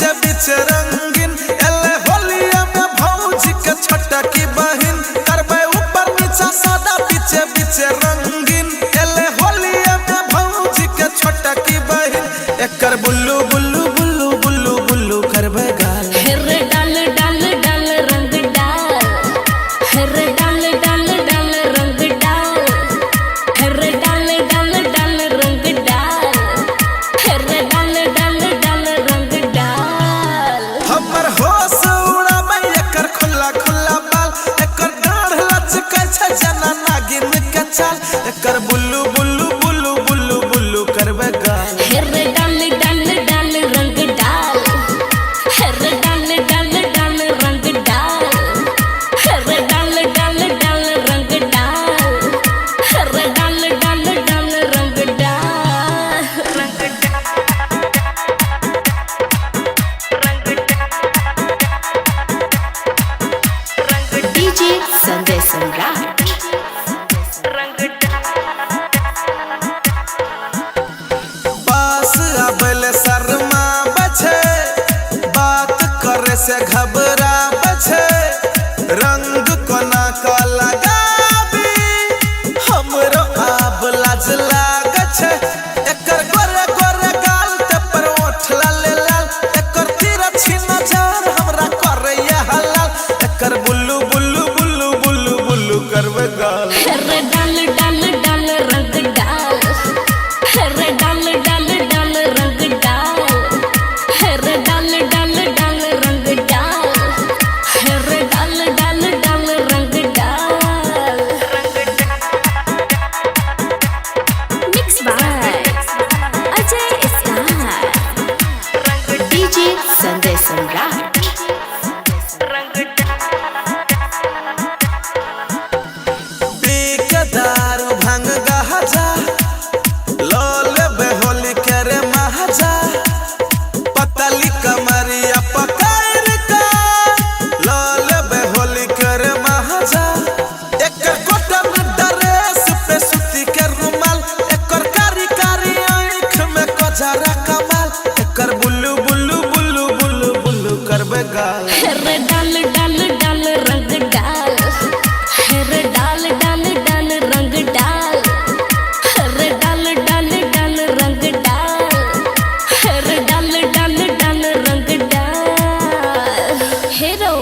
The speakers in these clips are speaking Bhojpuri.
रंगीन एले होलिया में भौजी के छोटा की बहिन करबे ऊपर नीचा सादा पीछे पीछे रंगीन एले होलिया में भौजी के छोटा की बहिन एकर बुल्लू बुल्लू बुल्लू बुल्लू बुल्लू करबे गाल हेरे डाल डाल डाल रंग डाल हेरे डाल डाल डाल रंग डाल हेरे डाल डाल डाल रंग डाल हेरे डाल डाल डाल रंग डाल हमर होश उड़ाबै एकर खुला खुला बाल एकर डाढ़ लचकै छै जना नागिन के चाल एकर बुल्लू बुल्लू बुल्लू बुल्लू बुल्लू करबे गाल हेरे डाल डाल डाल रंग डाल हेरे डाल डाल डाल रंग डाल हेरे डाल डाल डाल रंग डाल हेरे डाल डाल डाल रंग डाल DJ Sunday Samrat पास आबले शर्मा बछे बात करे से घबरा बछे रंग कोना का लगाबी हमरो आब लाज लागे छे एकर गोरे गोरे गाल ते पर ओठ लाल लाल एकर तिरछी नजर हमरा करे ये हलाल एकर बुल्लू बुल्लू बुल्लू बुल्लू बुल्लू करबे गाल हेरे डाल डाल डाल रंग डाल हेरे डाल डाल डाल रंग डाल हेरे डाल डाल डाल रंग डाल हेरे डाल डाल डाल रंग डाल mix by Ajay star DJ Sunday Samrat दारू भांग गहजा लोले बेहोली करे महाजा पतली कमरिया पकड़ का लोले बेहोली करे महाजा एकर कॉटन ड्रेस पे सूती के रुमाल एकर कारी कारी आँख में कजरा कमाल एकर बुल्लू बुल्लू बुल्लू बुल्लू बुल्लू करबे गाल हेरे डाल डाल डाल रंग डाल हेरे डाल डाल डाल रंग डाल हेरे डाल डाल डाल रंग डाल हेरे डाल डाल डाल रंग डाल हेरो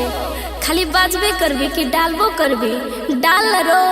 खाली बाजबे करबे कि डालबो करबे डाल रो।